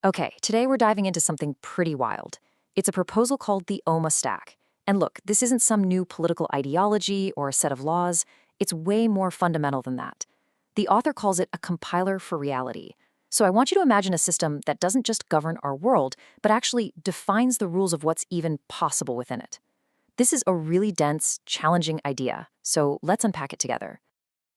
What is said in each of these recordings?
Okay, today we're diving into something pretty wild. It's a proposal called the OMA stack. And look, this isn't some new political ideology or a set of laws. It's way more fundamental than that. The author calls it a compiler for reality. So I want you to imagine a system that doesn't just govern our world, but actually defines the rules of what's even possible within it. This is a really dense, challenging idea, so let's unpack it together.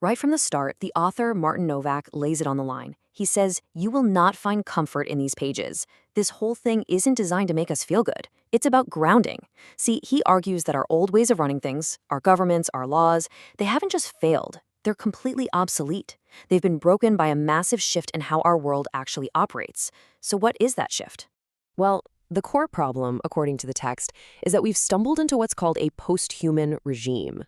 Right from the start, the author, Martin Novak, lays it on the line. He says, "You will not find comfort in these pages. This whole thing isn't designed to make us feel good. It's about grounding." See, he argues that our old ways of running things, our governments, our laws, they haven't just failed. They're completely obsolete. They've been broken by a massive shift in how our world actually operates. So what is that shift? Well, the core problem, according to the text, is that we've stumbled into what's called a post-human regime.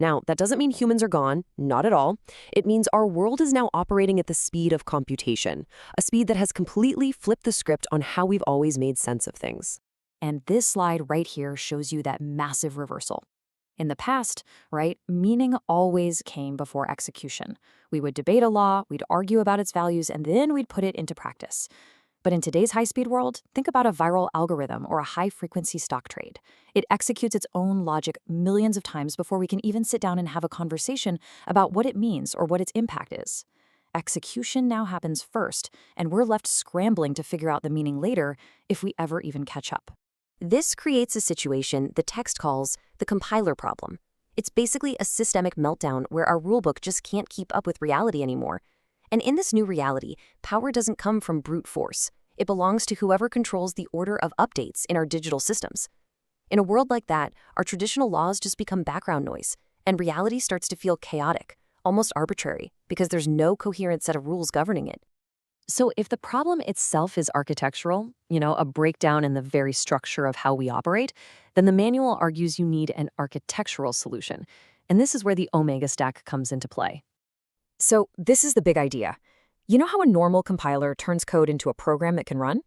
Now, that doesn't mean humans are gone, not at all. It means our world is now operating at the speed of computation, a speed that has completely flipped the script on how we've always made sense of things. And this slide right here shows you that massive reversal. In the past, right, meaning always came before execution. We would debate a law, we'd argue about its values, and then we'd put it into practice. But in today's high-speed world, think about a viral algorithm or a high-frequency stock trade. It executes its own logic millions of times before we can even sit down and have a conversation about what it means or what its impact is. Execution now happens first, and we're left scrambling to figure out the meaning later if we ever even catch up. This creates a situation the text calls the compiler problem. It's basically a systemic meltdown where our rulebook just can't keep up with reality anymore. And in this new reality, power doesn't come from brute force. It belongs to whoever controls the order of updates in our digital systems. In a world like that, our traditional laws just become background noise, and reality starts to feel chaotic, almost arbitrary, because there's no coherent set of rules governing it. So if the problem itself is architectural, a breakdown in the very structure of how we operate, then the manual argues you need an architectural solution. And this is where the Omega stack comes into play. So this is the big idea. You know how a normal compiler turns code into a program that can run?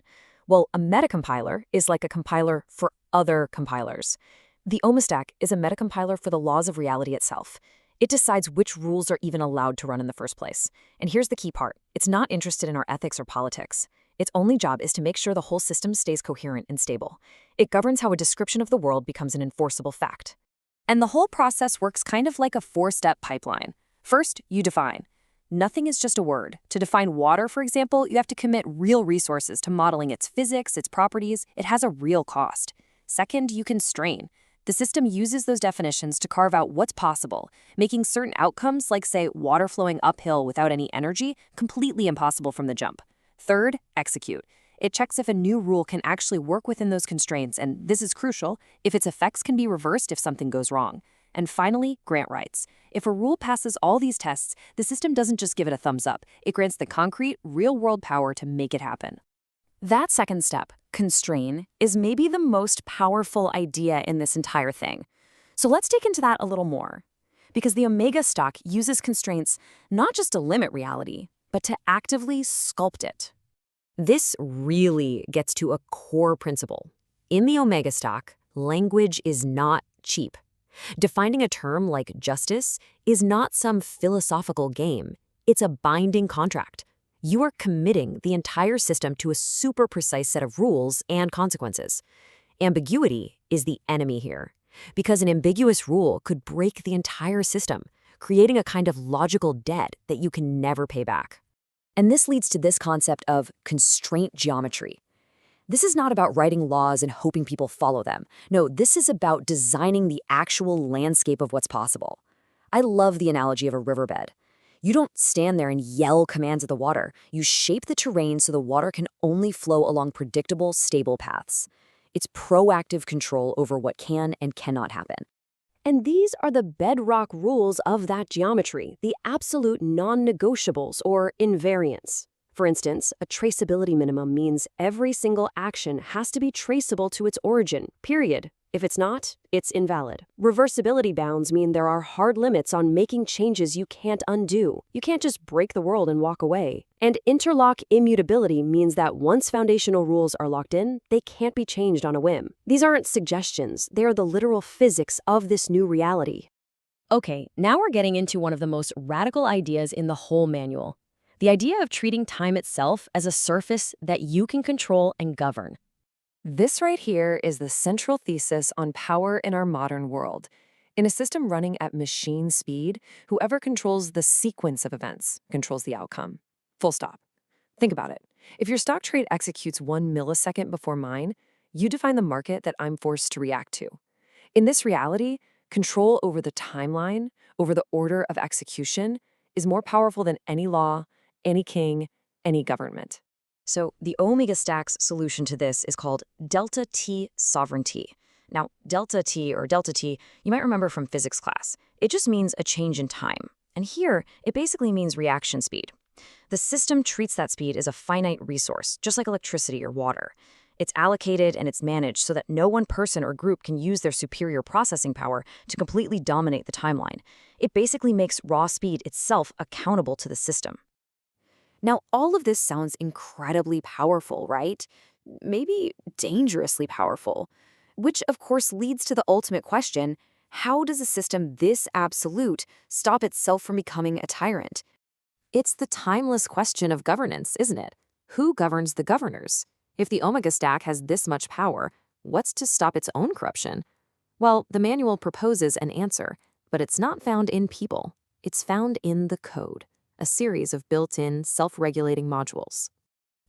Well, a metacompiler is like a compiler for other compilers. The OMA stack is a metacompiler for the laws of reality itself. It decides which rules are even allowed to run in the first place. And here's the key part. It's not interested in our ethics or politics. Its only job is to make sure the whole system stays coherent and stable. It governs how a description of the world becomes an enforceable fact. And the whole process works kind of like a four-step pipeline. First, you define. Nothing is just a word. To define water, for example, you have to commit real resources to modeling its physics, its properties. It has a real cost. Second, you constrain. The system uses those definitions to carve out what's possible, making certain outcomes, like, say, water flowing uphill without any energy, completely impossible from the jump. Third, execute. It checks if a new rule can actually work within those constraints, and this is crucial, if its effects can be reversed if something goes wrong. And finally, grant rights. If a rule passes all these tests, the system doesn't just give it a thumbs up. It grants the concrete, real-world power to make it happen. That second step, constrain, is maybe the most powerful idea in this entire thing. So let's dig into that a little more. Because the Omega stack uses constraints not just to limit reality, but to actively sculpt it. This really gets to a core principle. In the Omega stack, language is not cheap. Defining a term like justice is not some philosophical game. It's a binding contract. You are committing the entire system to a super precise set of rules and consequences. Ambiguity is the enemy here, because an ambiguous rule could break the entire system, creating a kind of logical debt that you can never pay back. And this leads to this concept of constraint geometry. This is not about writing laws and hoping people follow them. No, this is about designing the actual landscape of what's possible. I love the analogy of a riverbed. You don't stand there and yell commands at the water. You shape the terrain so the water can only flow along predictable, stable paths. It's proactive control over what can and cannot happen. And these are the bedrock rules of that geometry, the absolute non-negotiables or invariants. For instance, a traceability minimum means every single action has to be traceable to its origin, period. If it's not, it's invalid. Reversibility bounds mean there are hard limits on making changes you can't undo. You can't just break the world and walk away. And interlock immutability means that once foundational rules are locked in, they can't be changed on a whim. These aren't suggestions, they are the literal physics of this new reality. Okay, now we're getting into one of the most radical ideas in the whole manual. The idea of treating time itself as a surface that you can control and govern. This right here is the central thesis on power in our modern world. In a system running at machine speed, whoever controls the sequence of events controls the outcome. Full stop. Think about it. If your stock trade executes 1 millisecond before mine, you define the market that I'm forced to react to. In this reality, control over the timeline, over the order of execution, is more powerful than any law, any king, any government. So the Omega Stack's solution to this is called delta T sovereignty. Now, delta T or delta T, you might remember from physics class. It just means a change in time. And here, it basically means reaction speed. The system treats that speed as a finite resource, just like electricity or water. It's allocated and it's managed so that no one person or group can use their superior processing power to completely dominate the timeline. It basically makes raw speed itself accountable to the system. Now, all of this sounds incredibly powerful, right? Maybe dangerously powerful. Which, of course, leads to the ultimate question: how does a system this absolute stop itself from becoming a tyrant? It's the timeless question of governance, isn't it? Who governs the governors? If the Omega Stack has this much power, what's to stop its own corruption? Well, the manual proposes an answer, but it's not found in people. It's found in the code, a series of built-in, self-regulating modules.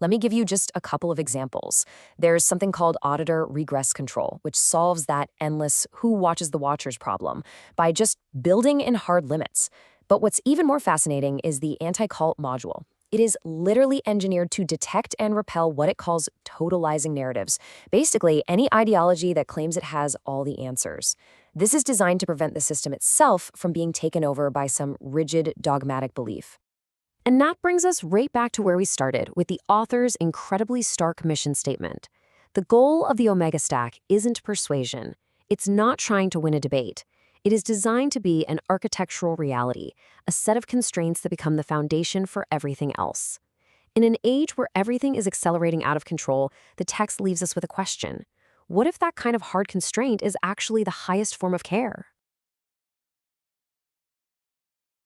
Let me give you just a couple of examples. There's something called auditor regress control, which solves that endless who watches the watchers problem by just building in hard limits. But what's even more fascinating is the anti-cult module. It is literally engineered to detect and repel what it calls totalizing narratives, basically any ideology that claims it has all the answers. This is designed to prevent the system itself from being taken over by some rigid, dogmatic belief. And that brings us right back to where we started, with the author's incredibly stark mission statement. The goal of the Omega Stack isn't persuasion. It's not trying to win a debate. It is designed to be an architectural reality, a set of constraints that become the foundation for everything else. In an age where everything is accelerating out of control, the text leaves us with a question. What if that kind of hard constraint is actually the highest form of care?